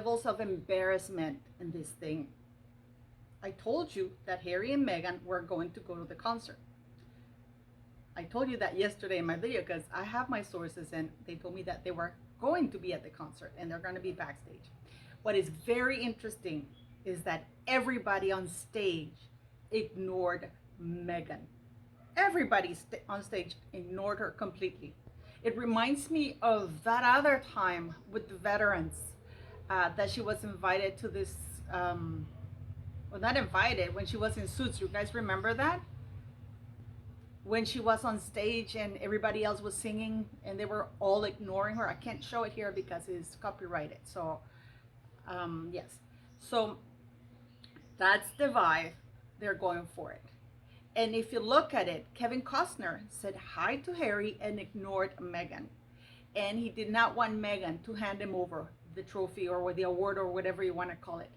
levels of embarrassment in this thing. I told you that Harry and Meghan were going to go to the concert. I told you that yesterday in my video because I have my sources and they told me that they were going to be at the concert and they're going to be backstage. What is very interesting is that everybody on stage ignored Meghan. Everybody on stage ignored her completely. It reminds me of that other time with the veterans that she was invited to this, well, not invited, when she was in Suits. You guys remember that? When she was on stage and everybody else was singing and they were all ignoring her. I can't show it here because it's copyrighted. So, yes. So that's the vibe. They're going for it. And if you look at it, Kevin Costner said hi to Harry and ignored Meghan. And he did not want Meghan to hand him over the trophy or the award or whatever you want to call it.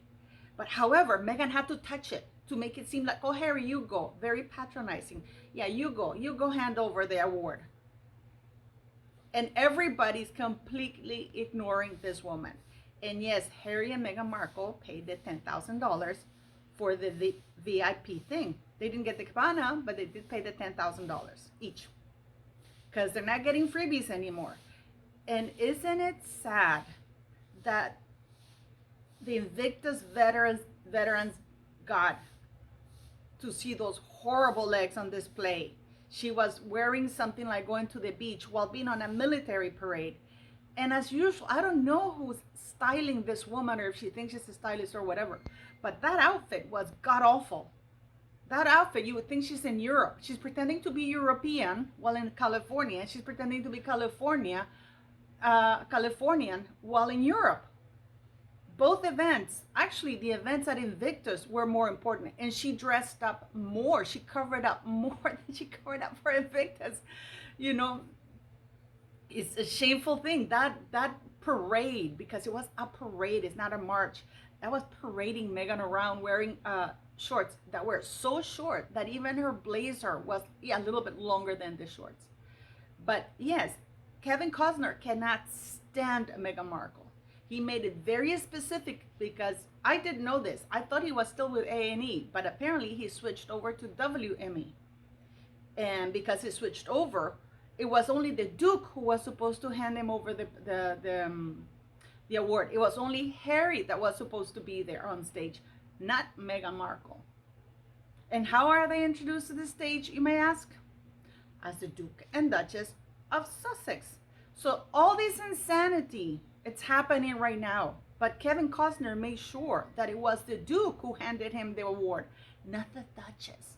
But however, Meghan had to touch it to make it seem like, oh, Harry, you go. Very patronizing. Yeah, you go hand over the award. And everybody's completely ignoring this woman. And yes, Harry and Meghan Markle paid the $10,000 for the VIP thing. They didn't get the cabana, but they did pay the $10,000 each because they're not getting freebies anymore. And isn't it sad that the Invictus veterans got to see those horrible legs on display? She was wearing something like going to the beach while being on a military parade. And as usual, I don't know who's styling this woman or if she thinks she's a stylist or whatever, but that outfit was god awful. That outfit, you would think she's in Europe. She's pretending to be European while in California. She's pretending to be Californian while in Europe. Both events, actually the events at Invictus were more important. And she dressed up more. She covered up more than she covered up for Invictus. You know, it's a shameful thing. That parade, because it was a parade, it's not a march. That was parading Meghan around wearing shorts that were so short that even her blazer was a little bit longer than the shorts. But yes, Kevin Costner cannot stand Meghan Markle. He made it very specific because I didn't know this. I thought he was still with A&E, but apparently he switched over to WME. And because he switched over, it was only the Duke who was supposed to hand him over the award. It was only Harry that was supposed to be there on stage, not Meghan Markle. And how are they introduced to the stage, you may ask? As the Duke and Duchess of Sussex. So all this insanity, it's happening right now. But Kevin Costner made sure that it was the Duke who handed him the award, not the Duchess.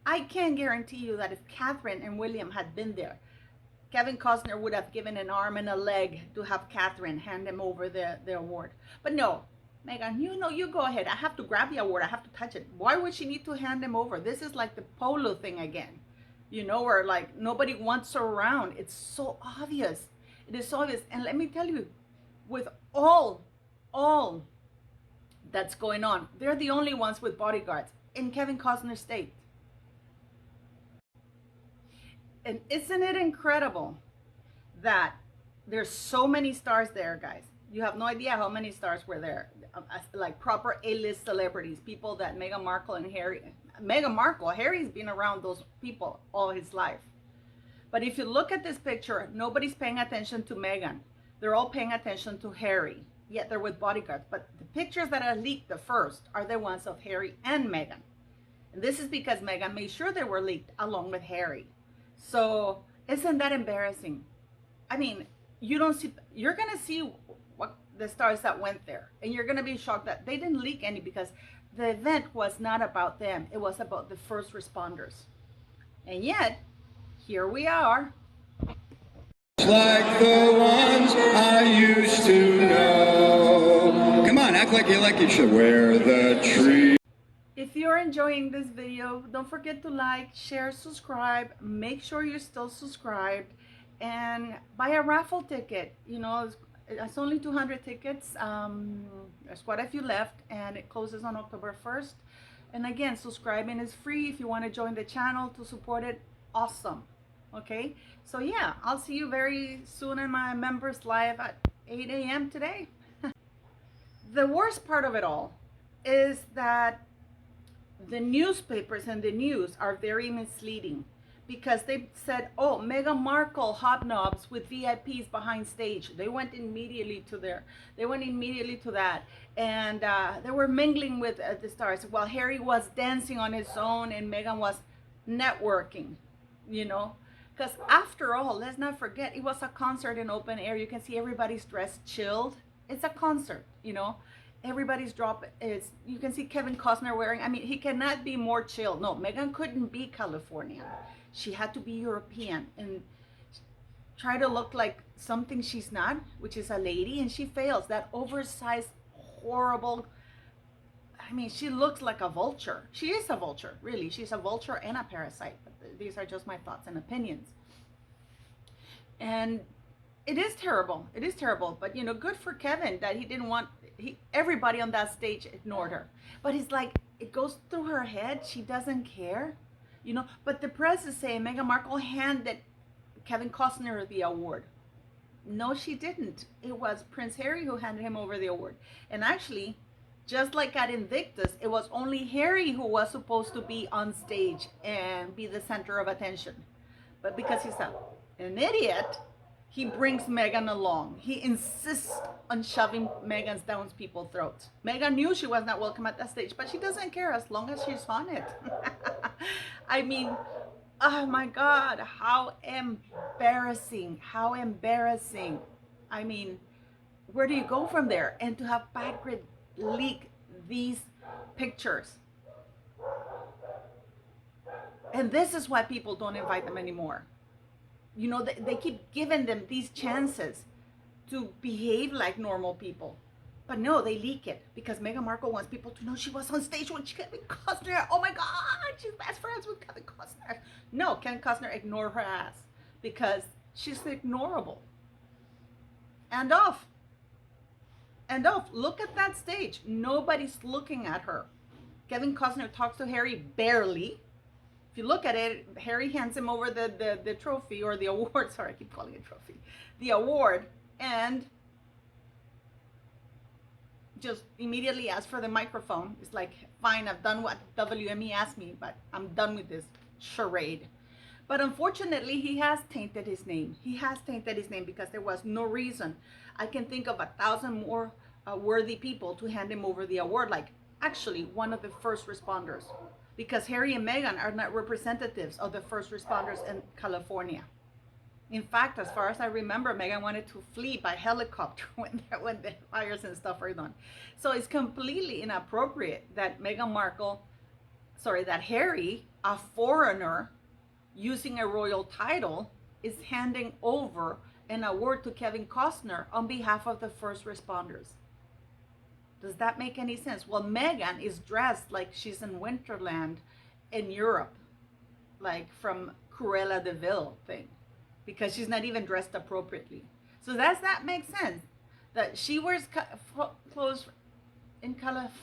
I can guarantee you that if Catherine and William had been there, Kevin Costner would have given an arm and a leg to have Catherine hand him over the award. But no, Meghan, you go ahead. I have to grab the award. I have to touch it. Why would she need to hand him over? This is like the polo thing again, where like nobody wants her around. It's so obvious. It is so obvious. And let me tell you, with all that's going on, they're the only ones with bodyguards in Kevin Costner's state. And isn't it incredible that there's so many stars there, guys? You have no idea how many stars were there, like proper A-list celebrities, people that Meghan Markle and Harry's been around those people all his life. But if you look at this picture, nobody's paying attention to Meghan. They're all paying attention to Harry, yet they're with bodyguards. But the pictures that are leaked the first are the ones of Harry and Meghan. And this is because Meghan made sure they were leaked along with Harry. So isn't that embarrassing? I mean, you're going to see what the stars that went there, and you're going to be shocked that they didn't leak any because the event was not about them. It was about the first responders. And yet, here we are. Like the ones I used to know. Come on, act like you should wear the tree. If you're enjoying this video, don't forget to like, share, subscribe. Make sure you're still subscribed and buy a raffle ticket. It's only 200 tickets. There's quite a few left and it closes on October 1st. And again, subscribing is free. If you want to join the channel to support it, awesome. Okay, so yeah, I'll see you very soon in my members live at 8 a.m. today. The worst part of it all is that the newspapers and the news are very misleading, because they said, oh, Meghan Markle hobnobs with VIPs behind stage. They went immediately to that. And they were mingling with the stars while Harry was dancing on his own and Meghan was networking, you know. Because after all, let's not forget, it was a concert in open air. You can see everybody's dressed chilled. It's a concert, you know. Everybody's drop is, you can see Kevin Costner wearing, I mean, he cannot be more chill. No, Meghan couldn't be Californian. She had to be European and try to look like something she's not, which is a lady, and she fails. That oversized, horrible, I mean, she looks like a vulture. She is a vulture, really. She's a vulture and a parasite. But these are just my thoughts and opinions. And it is terrible. It is terrible. But, you know, good for Kevin that he didn't want, everybody on that stage ignored her. But it's like, it goes through her head. She doesn't care, you know. But the press is saying Meghan Markle handed Kevin Costner the award. No, she didn't. It was Prince Harry who handed him over the award. And actually, just like at Invictus, it was only Harry who was supposed to be on stage and be the center of attention. But because he's an idiot, he brings Meghan along. He insists on shoving Meghan's down people's throats. Meghan knew she was not welcome at that stage, but she doesn't care as long as she's on it. I mean, oh my God, how embarrassing, how embarrassing. I mean, where do you go from there? And to have Patrick leak these pictures. And this is why people don't invite them anymore. You know, they keep giving them these chances to behave like normal people. But no, they leak it because Meghan Markle wants people to know she was on stage with Kevin Costner. Oh my God, she's best friends with Kevin Costner. No, Kevin Costner ignored her ass because she's ignorable. And off. And off. Look at that stage. Nobody's looking at her. Kevin Costner talks to Harry barely. If you look at it, Harry hands him over the trophy or the award. Sorry, I keep calling it trophy. The award. And just immediately asks for the microphone. It's like, fine, I've done what WME asked me, but I'm done with this charade. But unfortunately, he has tainted his name. He has tainted his name because there was no reason. I can think of 1,000 more worthy people to hand him over the award, like actually one of the first responders. Because Harry and Meghan are not representatives of the first responders in California. In fact, as far as I remember, Meghan wanted to flee by helicopter when the fires and stuff are done. So it's completely inappropriate that that Harry, a foreigner, using a royal title, is handing over an award to Kevin Costner on behalf of the first responders. Does that make any sense? Well, Meghan is dressed like she's in Winterland in Europe, like from Cruella de Vil thing, because she's not even dressed appropriately. So does that make sense? That she wears clothes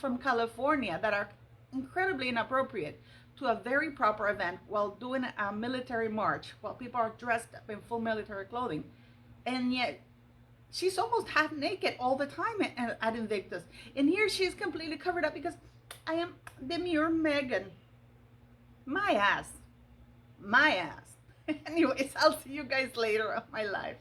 from California that are incredibly inappropriate to a very proper event while doing a military march, while people are dressed up in full military clothing. And yet, she's almost half naked all the time at Invictus. And here she's completely covered up because I am demure Meghan. My ass. My ass. Anyways, I'll see you guys later on my life.